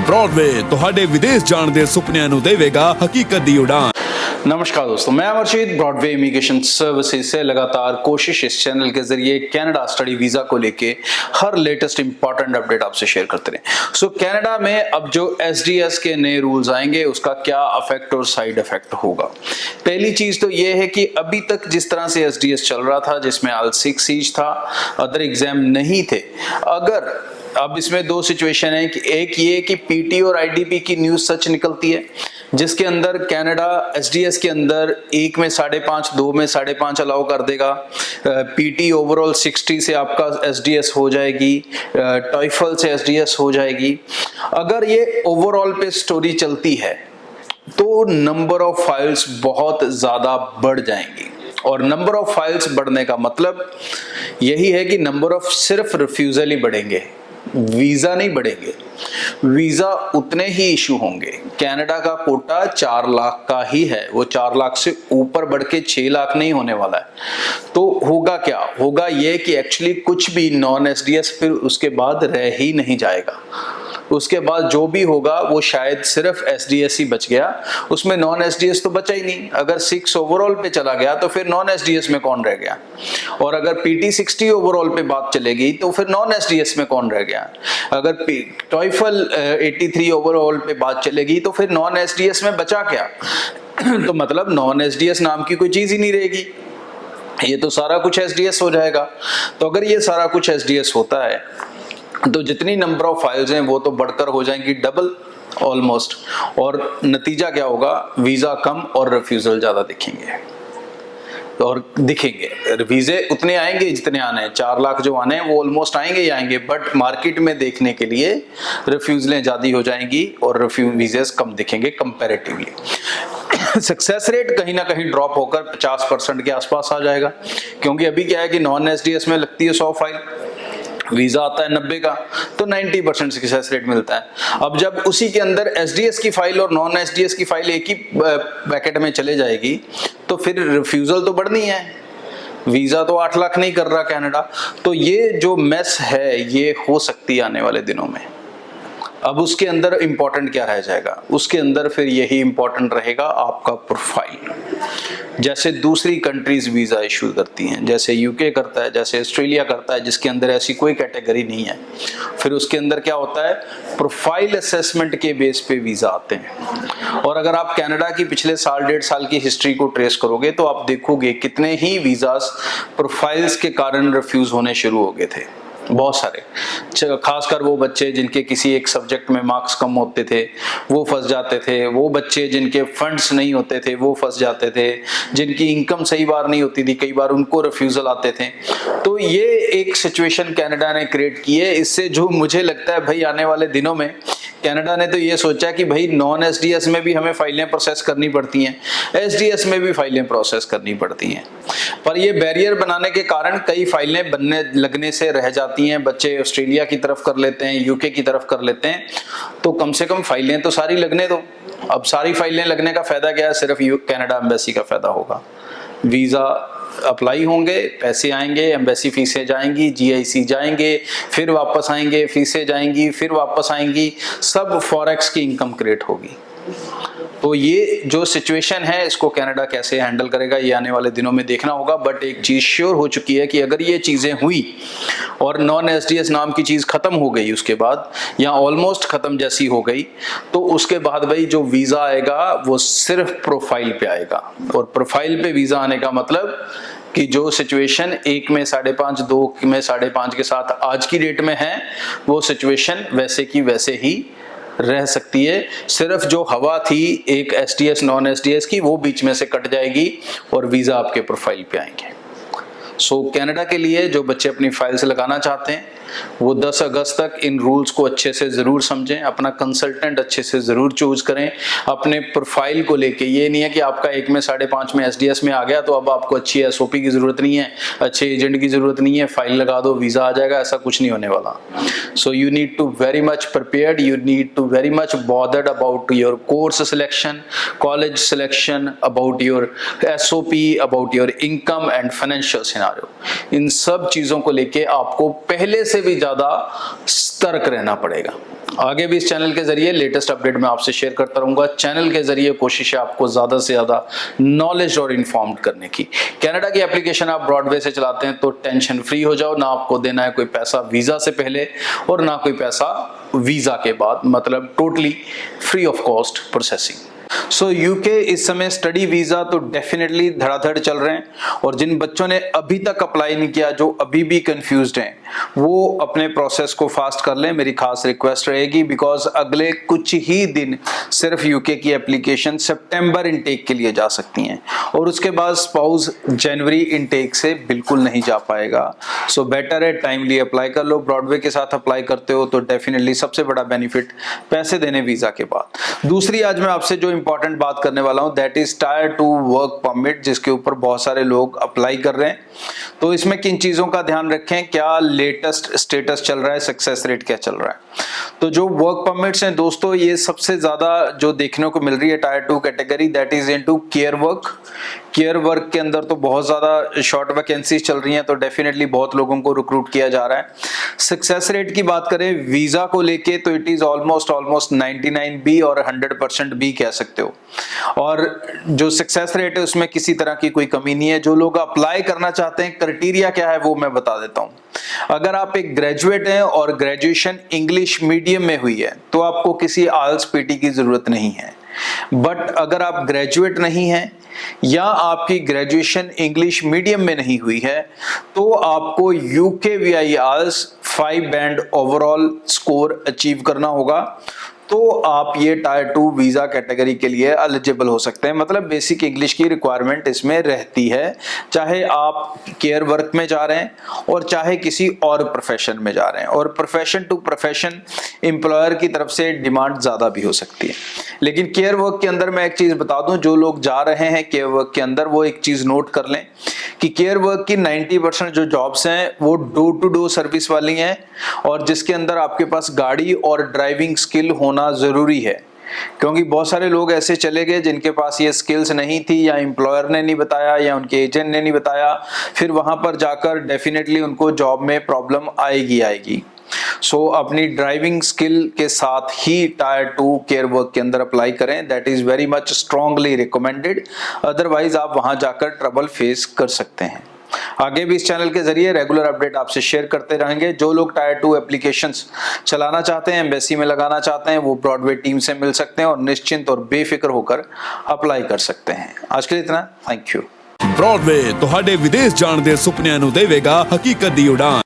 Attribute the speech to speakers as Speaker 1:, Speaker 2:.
Speaker 1: Broadway ਤੁਹਾਡੇ ਵਿਦੇਸ਼ ਜਾਣ ਦੇ ਸੁਪਨਿਆਂ ਨੂੰ ਦੇਵੇਗਾ ਹਕੀਕਤ ਦੀ ਉਡਾਨ।
Speaker 2: नमस्कार दोस्तों, मैं अमरजीत ब्रॉडवे इमिग्रेशन सर्विसेज से लगातार कोशिश इस चैनल के जरिए कनाडा स्टडी वीज़ा को लेके हर लेटेस्ट इंपॉर्टेंट अपडेट आपसे शेयर करते रहे। सो कनाडा में अब जो एसडीएस के नए रूल्स आएंगे उसका क्या इफेक्ट और साइड इफेक्ट होगा। पहली चीज तो ये है कि अभी तक जिस तरह से एसडीएस चल रहा था, जिसमें IELTS सीज था, अदर एग्जाम नहीं थे, अगर अब इसमें दो सिचुएशन है कि एक ये कि पीटी और आईडीपी की न्यूज सच निकलती है, जिसके अंदर कनाडा एसडीएस के अंदर 1 में 5.5, 2 में 5.5 अलाउ कर देगा, पीटी ओवरऑल 60 से आपका एसडीएस हो जाएगी, टॉइफल से एसडीएस हो जाएगी। अगर ये ओवरऑल पे स्टोरी चलती है तो नंबर ऑफ फाइल्स बहुत ज्यादा बढ़ जाएंगी, और नंबर ऑफ फाइल्स बढ़ने का मतलब यही है कि नंबर ऑफ सिर्फ रिफ्यूजल ही बढ़ेंगे, वीजा नहीं बढ़ेंगे। वीजा उतने ही इशू होंगे। कनाडा का कोटा 4 लाख का ही है, वो 4 लाख से ऊपर बढ़ के 6 लाख नहीं होने वाला है। तो होगा क्या, होगा ये कि एक्चुअली कुछ भी नॉन एसडीएस फिर उसके बाद रह ही नहीं जाएगा। उसके बाद जो भी होगा वो शायद सिर्फ एसडीएस ही बच गया, उसमें नॉन एसडीएस तो बचा ही नहीं। अगर 6 ओवरऑल पे चला गया तो फिर नॉन एसडीएस में कौन रह गया, और अगर पीटी 60 ओवरऑल पे बात चलेगी तो फिर नॉन एसडीएस में कौन रह गया। अगर टॉइफल 83 ओवरऑल पे बात चलेगी तो फिर नॉन एसडीएस में बचा क्या। तो मतलब नॉन एसडीएस नाम की कोई चीज ही नहीं रहेगी, ये तो सारा कुछ एसडीएस हो जाएगा। तो अगर ये सारा कुछ एसडीएस होता है तो जितनी नंबर ऑफ फाइल्स हैं वो तो बढ़कर हो जाएंगी डबल ऑलमोस्ट, और नतीजा क्या होगा, वीजा कम और रिफ्यूजल ज्यादा दिखेंगे। और दिखेंगे वीजे उतने आएंगे जितने आने हैं, 4 लाख जो आने हैं वो ऑलमोस्ट आएंगे ही आएंगे, बट मार्केट में देखने के लिए रिफ्यूजलें ज्यादा हो जाएंगी और वीजेस कम दिखेंगे कंपैरेटिवली। सक्सेस रेट कहीं ना कहीं ड्रॉप होकर 50% के आसपास आ जाएगा, क्योंकि अभी क्या है कि नॉन एसडीएस में लगती है 100 फाइल, वीजा आता है 90 का, तो 90% सक्सेस रेट मिलता है। अब जब उसी के अंदर एसडीएस की फाइल और नॉन एसडीएस की फाइल एक ही पैकेट में चले जाएगी तो फिर रिफ्यूजल तो बढ़नी है। वीजा तो 8 लाख नहीं कर रहा कनाडा, तो ये जो मेस है ये हो सकती है आने वाले दिनों में। अब उसके अंदर इंपॉर्टेंट क्या रह जाएगा, उसके अंदर फिर यही इंपॉर्टेंट रहेगा आपका प्रोफाइल। जैसे दूसरी कंट्रीज वीजा इशू करती हैं, जैसे यूके करता है, जैसे ऑस्ट्रेलिया करता है, जिसके अंदर ऐसी कोई कैटेगरी नहीं है, फिर उसके अंदर क्या होता है, प्रोफाइल असेसमेंट के बेस पे वीजा आते हैं। और अगर आप कनाडा की पिछले साल 1.5 साल की हिस्ट्री को ट्रेस करोगे तो आप देखोगे कितने ही वीजास प्रोफाइल्स के कारण रिफ्यूज होने शुरू हो गए थे, बहुत सारे। खासकर वो बच्चे जिनके किसी एक सब्जेक्ट में मार्क्स कम होते थे वो फंस जाते थे, वो बच्चे जिनके फंड्स नहीं होते थे वो फंस जाते थे, जिनकी इनकम सही बार नहीं होती थी कई बार उनको रिफ्यूजल आते थे। तो ये एक सिचुएशन कनाडा ने क्रिएट की है। इससे जो मुझे लगता है भाई आने वाले दिनों में कनाडा ने तो ये सोचा कि भाई नॉन एसडीएस में भी हमें फाइलें प्रोसेस करनी पड़ती हैं, एसडीएस में भी फाइलें प्रोसेस करनी पड़ती हैं, पर ये बैरियर बनाने के कारण कई फाइलें बनने लगने से रह जाती हैं। बच्चे ऑस्ट्रेलिया की तरफ कर लेते हैं, यूके की तरफ कर लेते हैं, तो कम से कम फाइलें तो सारी लगने दो। अब सारी फाइलें लगने का फायदा क्या है, सिर्फ कनाडा एम्बेसी का फायदा होगा। वीजा अप्लाई होंगे, पैसे आएंगे, एम्बेसी फीसें जाएंगी, जीआईसी जाएंगे, फिर वापस आएंगे, फीसें जाएंगी, फिर वापस आएंगी, सब फॉरेक्स की इनकम क्रिएट होगी। तो ये जो सिचुएशन है इसको कनाडा कैसे हैंडल करेगा ये आने वाले दिनों में देखना होगा। बट एक चीज श्योर हो चुकी है कि अगर ये चीजें हुई और नॉन एसडीएस नाम की चीज खत्म हो गई उसके बाद, या ऑलमोस्ट खत्म जैसी हो गई, तो उसके बाद भाई जो वीजा आएगा वो सिर्फ प्रोफाइल पे आएगा। और प्रोफाइल पे वीजा आने का मतलब कि जो सिचुएशन 1 में 5.5, 2 में 5.5 के साथ आज की डेट में है, वो सिचुएशन वैसे की वैसे ही रह सकती है। सिर्फ जो हवा थी एक एसडीएस नॉन एसडीएस की वो बीच में से कट जाएगी और वीजा आपके प्रोफाइल पे आएंगे। सो कनाडा के लिए जो बच्चे अपनी फाइल्स लगाना चाहते हैं वो 10 अगस्त तक इन रूल्स को अच्छे से जरूर समझें, अपना कंसल्टेंट अच्छे से जरूर चूज करें अपने प्रोफाइल को लेके। ये नहीं है कि आपका 1 में 5.5 में एसडीएस में आ गया तो अब आपको अच्छी एसओपी की जरूरत नहीं है, अच्छे एजेंट की जरूरत नहीं है, फाइल लगा दो वीजा आ जाएगा, ऐसा कुछ नहीं होने वाला। So you need to very much prepared, you need to very much bothered about your course selection, college selection, about your SOP, about your income and financial scenario. इन सब चीजों को लेके आपको पहले से भी ज्यादा सतर्क रहना पड़ेगा। आगे भी इस चैनल के जरिए लेटेस्ट अपडेट मैं आपसे शेयर करता रहूंगा। चैनल के जरिए कोशिश है आपको ज़्यादा से ज़्यादा नॉलेज और इन्फॉर्म्ड करने की। कनाडा की एप्लीकेशन आप ब्रॉडवे से चलाते हैं तो टेंशन फ्री हो जाओ, ना आपको देना है कोई पैसा वीज़ा से पहले और ना कोई पैसा वीज़ा के बाद, मतलब totally free of cost processing. So UK इस समय स्टडी वीज़ा तो डेफिनेटली धड़ाधड़ चल रहे हैं, और जिन बच्चों ने अभी तक अप्लाई नहीं किया, जो अभी भी कंफ्यूज्ड हैं, वो अपने प्रोसेस को फास्ट कर लें, मेरी खास रिक्वेस्ट रहेगी। बिकॉज अगले कुछ ही दिन सिर्फ यूके की एप्लीकेशन सितंबर इनटेक के लिए जा सकती हैं, और उसके बाद स्पाउस जनवरी इनटेक से बिल्कुल नहीं जा पाएगा। सो बेटर है टाइमली अप्लाई कर लो। ब्रॉडवे के साथ अप्लाई करते हो तो डेफिनेटली सबसे बड़ा बेनिफिट पैसे देने वीज़ा के बाद। दूसरी आज मैं आपसे जो इंपॉर्टेंट बात करने वाला हूं that is tyre 2 work permit, जिसके ऊपर बहुत सारे लोग अप्लाई कर रहे हैं। तो इसमें किन चीज़ों का ध्यान रखें, क्या लेटेस्ट स्टेटस चल रहा है, सक्सेस रेट क्या चल रहा है। तो जो वर्क परमिट्स हैं दोस्तों, ये सबसे ज़्यादा जो देखने को मिल रही है tyre 2 category, that is into care work. Care work के अंदर तो बहुत ज़्यादा शॉर्ट वैकेंसीज चल रही हैं, तो डेफिनेटली बहुत लोगों को रिक्रूट किया जा रहा है। सक्सेस रेट की बात करें वीज़ा को लेके तो इट इज़ ऑलमोस्ट 99 बी और 100% बी कह सकते हो। और जो सक्सेस रेट है उसमें किसी तरह की कोई कमी नहीं है। जो लोग अप्लाई करना चाहते हैं, क्राइटेरिया क्या है वो मैं बता देता हूँ। अगर आप एक ग्रेजुएट हैं और ग्रेजुएशन इंग्लिश मीडियम में हुई है तो आपको किसी आइल्स पीटी की जरूरत नहीं है। बट अगर आप ग्रेजुएट नहीं हैं या आपकी ग्रेजुएशन इंग्लिश मीडियम में नहीं हुई है तो आपको UKVI आइल्स 5 बैंड ओवरऑल स्कोर अचीव करना होगा, तो आप ये टायर 2 वीज़ा कैटेगरी के लिए एलिजिबल हो सकते हैं। मतलब बेसिक इंग्लिश की रिक्वायरमेंट इसमें रहती है, चाहे आप केयर वर्क में जा रहे हैं और चाहे किसी और प्रोफेशन में जा रहे हैं। और प्रोफेशन टू प्रोफेशन एम्प्लॉयर की तरफ से डिमांड ज़्यादा भी हो सकती है। लेकिन केयर वर्क के अंदर मैं एक चीज़ बता दूं, जो लोग जा रहे हैं केयर वर्क के अंदर वो एक चीज़ नोट कर लें कि केयर वर्क की 90% जो जॉब्स हैं वो डोर टू डोर सर्विस वाली हैं, और जिसके अंदर आपके पास गाड़ी और ड्राइविंग स्किल होना ज़रूरी है। क्योंकि बहुत सारे लोग ऐसे चले गए जिनके पास ये स्किल्स नहीं थी, या एम्प्लॉयर ने नहीं बताया या उनके एजेंट ने नहीं बताया, फिर वहाँ पर जाकर डेफिनेटली उनको जॉब में प्रॉब्लम आएगी। सो अपनी ड्राइविंग स्किल के साथ ही टायर 2 केयर वर्क के अंदर अप्लाई करें, that is very much strongly recommended. Otherwise आप वहां जाकर ट्रबल फेस कर सकते हैं। आगे भी इस चैनल के जरिए रेगुलर अपडेट आपसे शेयर करते रहेंगे। जो लोग टायर 2 एप्लीकेशंस चलाना चाहते हैं, एम्बेसी में लगाना चाहते हैं, वो ब्रॉडवे टीम से मिल सकते हैं और निश्चिंत और बेफिक्र होकर अप्लाई कर सकते हैं। आज के लिए इतना, थैंक यू।
Speaker 1: ब्रॉडवे ਤੁਹਾਡੇ ਵਿਦੇਸ਼ ਜਾਣ ਦੇ ਸੁਪਨਿਆਂ ਨੂੰ ਦੇਵੇਗਾ ਹਕੀਕਤ ਦੀ ਉਡਾਨ।